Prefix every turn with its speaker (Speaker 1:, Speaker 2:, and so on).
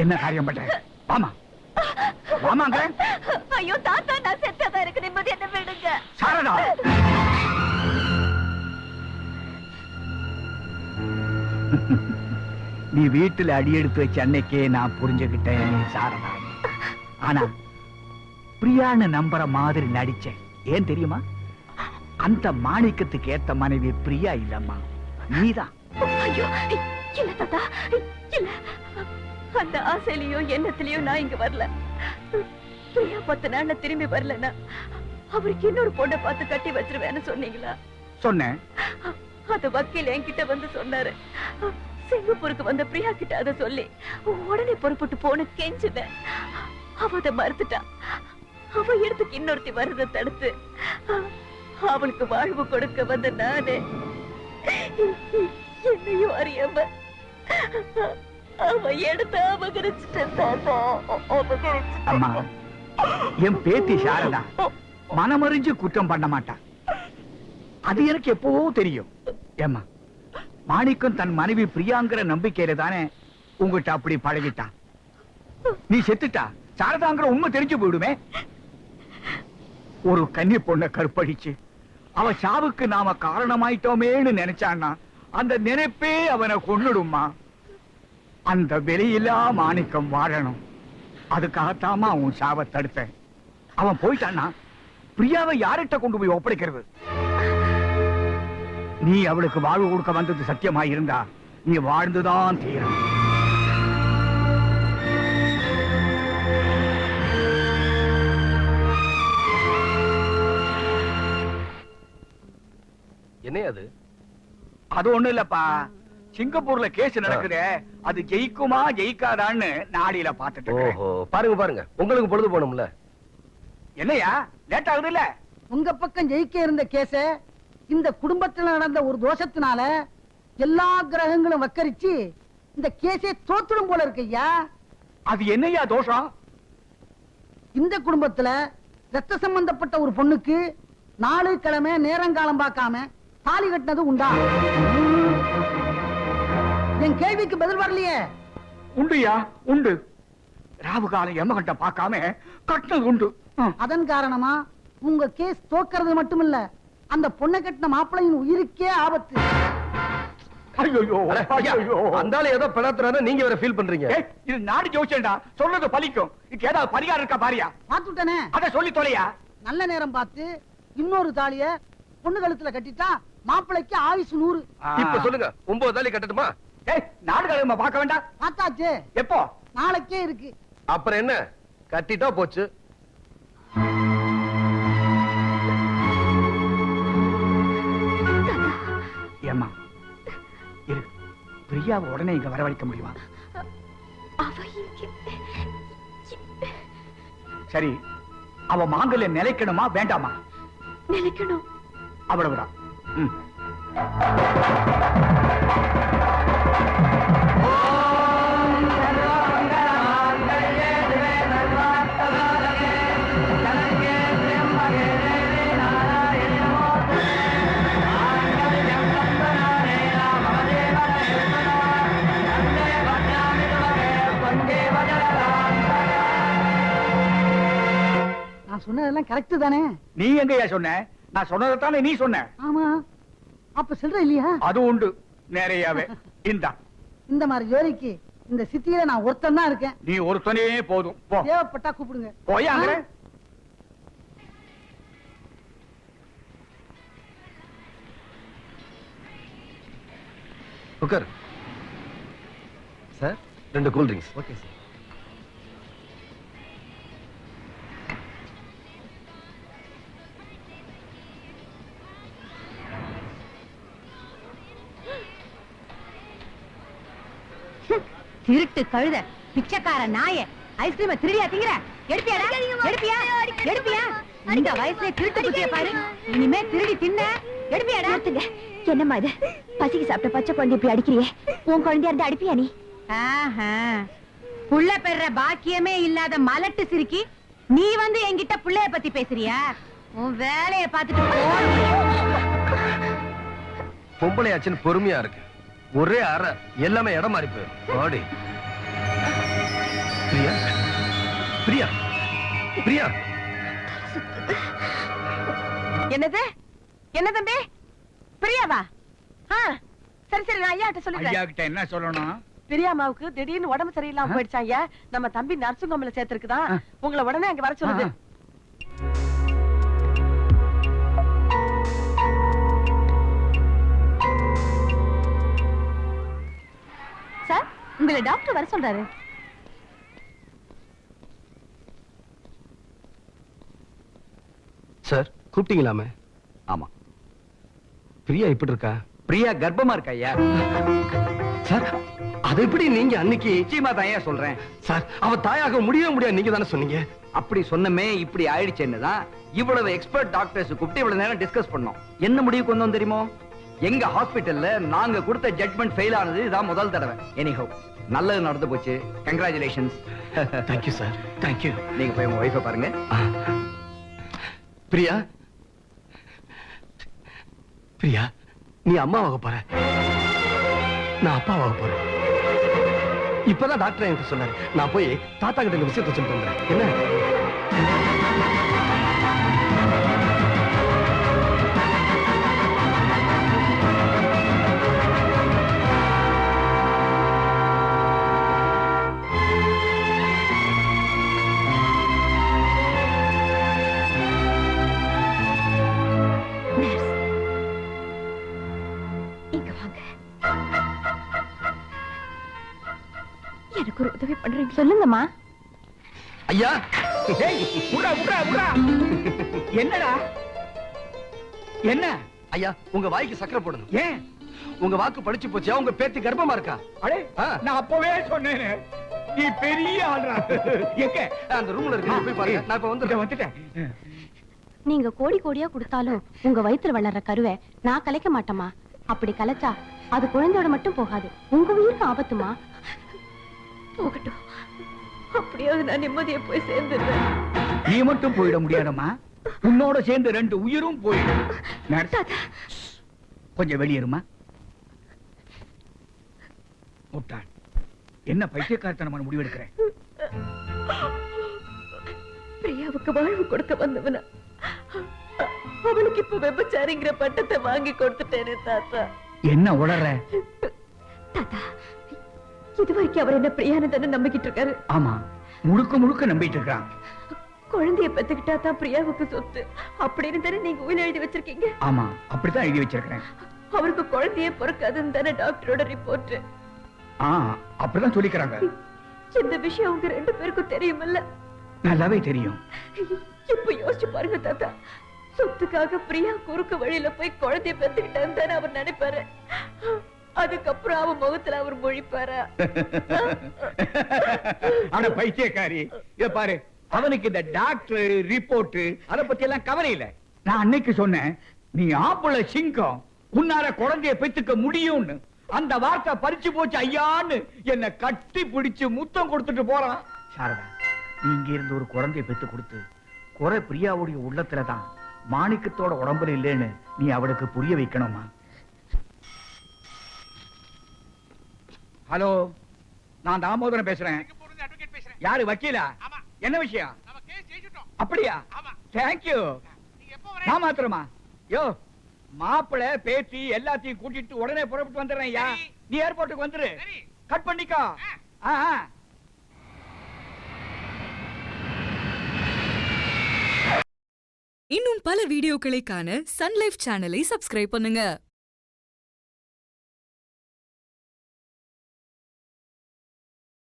Speaker 1: என்ன காரியம் பண்ற? வாமா வாமாங்க.
Speaker 2: ஐயோ தாத்தா, நான் செத்ததா இருக்கு, நிம்மதி என்ன விடுங்க.
Speaker 1: சாரதா, நீ வீட்டுல அடி எடுத்து வச்ச அன்னைக்கே நான் புரிஞ்சுக்கிட்டேன் நீ சாரதா. ஆனா பிரியான்னு நம்புற மாதிரி நடிச்சேன். ஏன் தெரியுமா? அந்த மாணிக்கத்துக்கு ஏத்த மனைவி பிரியா இல்லம்மா, நீதான்.
Speaker 2: ஐயோ இல்ல தாத்தா, இல்ல. அந்த ஆசையிலயோ எண்ணத்திலயோ நான் இங்க வரல. பிரியா 10 நாள்ல திரும்பி வரலன்னா அவருக்கு இன்னொரு பொண்ணை பார்த்து கட்டி வச்சிருவேன்னு சொன்னீங்களா?
Speaker 1: சொன்னேன்.
Speaker 2: அது வக்கீல் என்கிட்ட வந்து சொன்னாரு. சிங்கப்பூருக்கு வந்த பிரியா கிட்ட அதை சொல்லி உடனே புறப்பட்டு போன கெஞ்சுவேன். அவ அதை மறுத்துட்டா. அவ இடத்துக்கு இன்னொருத்தி வர்றதை தடுத்து அவளுக்கு வாழ்வு கொடுக்க வந்த நானே என்னையும் அறியாம அவ எடுத்து அபகரிச்சுட்டேன்.
Speaker 1: அம்மா, என் பேத்தி சாரதா மனமறிஞ்சு குற்றம் பண்ண மாட்டான். அது எனக்கு எப்பவோ தெரியும். ஏம்மா, மாணிக்கம் தன் மனைவி பிரியாங்கிற நம்பிக்கையில தானே உங்ககிட்ட அப்படி பழகிட்டான். நீ செத்துட்டா சாரதாங்கிற உண்மை தெரிஞ்சு போயிடுமே. ஒரு கன்னி பொண்ணை கற்பழிச்சு அவ சாவுக்கு நாம காரணமாயிட்டோமேன்னு நினைச்சான்னா அந்த நினைப்பே அவனை கொன்னுடுமா. அந்த வெளியிலா மாணிக்கம் வாழணும். அதுக்காகத்தாமா அவன் சாவை தடுத்தேன். அவன் போயிட்டான்னா பிரியாவை யார்கிட்ட கொண்டு போய் ஒப்படைக்கிறது? நீ அவளுக்கு வாழ்வு கொடுக்க வந்தது சத்தியமா இருந்தா நீ வாழ்ந்துதான் தீரும்.
Speaker 3: என்ன அது?
Speaker 1: அது ஒண்ணு இல்லப்பா, சிங்கப்பூர்ல கேஸ் நடக்குது. அது ஜெயிக்குமா ஜெயிக்காதான்னு நாடியில பாத்துட்டு.
Speaker 3: ஓஹோ, பாருங்க பாருங்க, உங்களுக்கு பொழுது போகணும்ல.
Speaker 1: என்னையா லேட் ஆகுது இல்ல?
Speaker 4: உங்க பக்கம் ஜெயிக்க இருந்த கேஸ இந்த குடும்பத்துல நடந்த ஒரு தோஷத்தினால எல்லா கிரகங்களும் வக்கரிச்சு இந்த கேஸே தோத்துடும் போல இருக்கு ஐயா.
Speaker 1: அது என்னையா தோஷம்?
Speaker 4: இந்த குடும்பத்துல ரத்த சம்பந்தப்பட்ட ஒரு பொண்ணுக்கு 4 கிழமை நேரங்காலம் பார்க்காம தாலி கட்டினது உண்டா? என் கேள்விக்கு பதில் வரலையே.
Speaker 1: உண்டுயா, உண்டு. ராவு காலம் எமகண்ட பார்க்காம கட்டினது உண்டு.
Speaker 4: அதன் காரணமா உங்க கேஸ் தோக்கிறது மட்டுமில்ல, அந்த பொண்ணை கட்டின மாப்பிள்ளையின் உயிருக்கே ஆபத்து.
Speaker 3: அந்தால ஏதோ பிளத்துறாரு, நீங்க வேற ஃபீல் பண்றீங்க.
Speaker 1: இது நாடு ஜோசியம்டா, சொல்றது பலிக்கும். இதுக்கு ஏதாவது பரிகாரம் இருக்கா பாரியா?
Speaker 4: பாத்துட்டனே,
Speaker 1: அத சொல்லி தொலையா.
Speaker 4: நல்ல நேரம் பார்த்து இன்னொரு தாலிய பொண்ணு கழுத்துல கட்டிட்டா மாப்பிள்ளைக்கு ஆயுசு 100.
Speaker 3: இப்ப சொல்லுங்க, 9 தாலி கட்டட்டுமா?
Speaker 1: நாடு கழுவ பார்க்க வேண்டாம்.
Speaker 4: பார்த்தாச்சு.
Speaker 1: எப்போ?
Speaker 4: நாளைக்கே இருக்கு.
Speaker 3: அப்புறம் என்ன, கட்டிட்டா போச்சு.
Speaker 1: ஏம்மா இரு, பிரியாவை உடனே இங்க வரவழைக்க முடியுமா? சரி, அவ மாங்கல்ய நிலைக்கணுமா வேண்டாமா?
Speaker 2: நிலைக்கணும்.
Speaker 1: அவ்வளவுதான்.
Speaker 4: நான் சொன்னதெல்லாம் கரெக்ட் தானே?
Speaker 1: நீ எங்கயா சொன்ன? நான் சொன்னதானே நீ சொன்ன.
Speaker 4: ஆமா, அப்ப சொல்ற இல்லையா?
Speaker 1: அது உண்டு நிறையவே.
Speaker 4: இந்த மாதிரி ஜோலிக்கு இந்த சிட்டியில நான் ஒருத்தன் தான் இருக்கேன்.
Speaker 1: நீ ஒருத்தனே போதும்.
Speaker 4: தேவைப்பட்டா கூப்பிடுங்க.
Speaker 1: போயாங்க.
Speaker 3: உட்கார் sir. 2 cool drinks.
Speaker 1: Okay sir.
Speaker 5: திருட்டு கழுத, பிச்சைக்கார நாய, ஐஸ்கிரீம திருடியா திங்கிற? எடுப்பியாடா? எடுப்பியா? எடுப்பியா? இந்த வயசுல திருட்டு புத்திய பாரு. இனிமே திருடி தின்ன எடுப்பியாடா?
Speaker 2: என்னம்மா இது? பசிக்கு சாப்பிட்ட பச்சை குழந்தை இப்படி அடிக்கிறியே, உன் குழந்தையா இருந்தா அடிப்பியா நீ?
Speaker 5: ஆஹா. புள்ள பெற பாக்கியமே இல்லாத மலட்டு சிரிக்கி நீ வந்து என்கிட்ட புள்ளைய பத்தி பேசுறியா? உன் வேலைய பார்த்துட்டு போ.
Speaker 3: பொம்பளையாச்சுன்னு பொறுமையா இருக்கு. ஒரே அறை எல்லாமே இடம் மாறி போயிடும். பாடி பிரியா, பிரியா, பிரியா.
Speaker 5: என்னது? என்ன தம்பி? பிரியாவா? சரி சரி, நான் ஐயா கிட்ட
Speaker 1: ஐயா
Speaker 5: சொல்லிடுறேன்.
Speaker 1: கிட்ட என்ன சொல்லணும்?
Speaker 6: பிரியாமாவுக்கு திடீர்னு உடம்பு சரியில்லாம போயிடுச்சான் ஐயா. நம்ம தம்பி நர்சிங் ஹோம்ல சேர்த்திருக்குதான். உங்களை உடனே அங்க வர சொல்லுது.
Speaker 5: சார், உங்களை டாக்டர் வர சொல்றாரு.
Speaker 3: சார் கூப்பிட்டீங்களாமே?
Speaker 1: ஆமா.
Speaker 3: பிரியா இப்படி இருக்கா?
Speaker 1: பிரியா கர்ப்பமா இருக்கா ஐயா.
Speaker 3: சார் அது எப்படி நீங்க அன்னைக்கு?
Speaker 1: நிச்சயமா தான் ஐயா சொல்றேன்.
Speaker 3: சார் அவ தாயாக முடியவே முடியாது நீங்க தானே சொன்னீங்க.
Speaker 1: அப்படி சொன்னமே இப்படி ஆயிடுச்சுன்னு தான் இவ்வளவு எக்ஸ்பர்ட் டாக்டர்ஸ் கூப்பிட்டு இவ்வளவு நேரம் டிஸ்கஸ் பண்ணோம். என்ன முடிவுக்கு வந்தோம் தெரியுமோ? எங்க ஹாஸ்பிடல்ல நாங்க கொடுத்த ஜட்மெண்ட் ஃபெயில் ஆனது இதான் முதல் தடவை. எனிஹோ நல்லது நடந்து போச்சு. கங்க்ராச்சுலேஷன்ஸ்.
Speaker 3: Thank you sir, thank you.
Speaker 1: நீங்க போய் உங்க ஒய்ஃபை பாருங்க.
Speaker 3: பிரியா, பிரியா நீ அம்மாவாக போற, நான் அப்பாவாக போறேன். இப்பதான் டாக்டர் எனக்கு சொன்னாரு. நான் போய் தாத்தா கிட்ட இந்த விஷயத்தை சொல்லிட்டு வந்துறேன். என்ன?
Speaker 2: இங்க வாங்க. எனக்கு ஒரு உதவி பண்றீங்க?
Speaker 5: சொல்லுங்கம்மா.
Speaker 3: ஐயா,
Speaker 1: ஏய், உட்றா, உட்றா, உட்றா. என்னடா? என்ன?
Speaker 3: ஐயா உங்க வாய்க்கு சக்கரை போடணும்.
Speaker 1: ஏன்?
Speaker 3: உங்க வாக்கு படிச்சு போச்சா? உங்க பேத்தி கர்ப்பமா இருக்கா?
Speaker 1: அடே,
Speaker 3: ஆ.
Speaker 1: நான் அப்பவே சொன்னேனே, நீ பெரிய ஆள்றா. எங்க?
Speaker 3: அந்த ரூம்ல இருக்கு, போய் பாருங்க. நான் இப்ப
Speaker 1: இதோ
Speaker 3: வந்துட்டேன்.
Speaker 1: வந்துட்டேன்.
Speaker 5: நீங்க கோடி கோடியா கொடுத்தாலும் உங்க வயித்துல வளர்ற கருவை நான் கலைக்க மாட்டேமா. அப்படி கலைச்சா அது குழந்தையோட மட்டும் போகாது, உங்க உயிருக்கு ஆபத்துமா.
Speaker 2: போகட்டும், அப்படியாவது நான் நிம்மதியா போய் சேர்ந்துடுறேன்.
Speaker 1: நீ மட்டும் போயிட முடியாதம்மா. உன்னோட சேர்ந்து 2 உயிரும் போயிடும். நர்ஸ், கொஞ்சம் வெளியேறுமா. முட்டாள், என்ன பைத்தியக்காரத்தனமான முடிவு எடுக்கிறேன்?
Speaker 2: பிரியாவுக்கு வாழ்வு கொடுக்க வந்தவன அவளுக்கு இப்ப விபச்சாரிங்கிற பட்டத்தை வாங்கி கொடுத்துட்டேனே தாத்தா.
Speaker 1: என்ன உளற?
Speaker 2: தாத்தா, இதுவரைக்கும் அவர் என்ன பிரியானதான நம்பிக்கிட்டு இருக்காரு.
Speaker 1: ஆமா, முழுக்க முழுக்க நம்பிட்டு இருக்கான்.
Speaker 2: குழந்தைய பெத்துக்கிட்டா தான் பிரியாவுக்கு சொத்து அப்படின்னு தானே நீங்க உயிர் எழுதி வச்சிருக்கீங்க.
Speaker 1: ஆமா, அப்படித்தான் எழுதி வச்சிருக்கிறேன்.
Speaker 2: அவருக்கு குழந்தையே பிறக்காதுன்னு தானே டாக்டரோட ரிப்போர்ட்.
Speaker 1: அப்படிதான் சொல்லிக்கிறாங்க.
Speaker 2: இந்த விஷயம் உங்க 2 பேருக்கும் தெரியுமல்ல?
Speaker 1: நல்லாவே தெரியும்.
Speaker 2: இப்ப யோசிச்சு பாருங்க தாத்தா, சொத்துக்காக பிரியா குறுக்கு வழியில போய் குழந்தைய பெத்துக்கிட்டான்னு தானே அவர் நினைப்பாரு. அதுக்கப்புறம் அவன் முகத்துல அவர் மொழிப்பாரா?
Speaker 1: ஆனா பைத்தியக்காரி, இத பாரு, அவனுக்கு இந்த டாக்டர் ரிப்போர்ட் அத பத்தி எல்லாம் கவலை இல்ல. நான் அன்னைக்கு சொன்னேன், நீ ஆம்பளை சிங்கம், உன்னால குழந்தைய பெத்துக்க முடியும்னு. அந்த வார்த்தை பறிச்சு போச்சு ஐயான்னு என்ன கட்டி பிடிச்சு முத்தம் கொடுத்துட்டு போறான். சாரதா, நீ இங்க இருந்து ஒரு குழந்தைய பெத்து கொடுத்து குறை பிரியாவுடைய உள்ளத்துலதான், மாணிக்கத்தோட உடம்புல இல்லைன்னு நீ அவளுக்கு புரிய வைக்கணுமா? ஹலோ, நான் தாமோதரன் பேசுறேன். யாரு, வக்கீலா? என்ன விஷயம்? அப்படியா? தேங்க்யூ. நான் மாத்திரமா? யோ, மாப்பிள்ளை பேத்தி எல்லாத்தையும் கூட்டிட்டு உடனே புறப்பட்டு வந்துடுறேன். ஐயா, நீ ஏர்போர்ட்டுக்கு வந்துரு. கட் பண்ணிக்கோ.
Speaker 7: இன்னும் பல வீடியோக்களை காண சன் லைஃப் சேனலை சப்ஸ்கிரைப் பண்ணுங்க.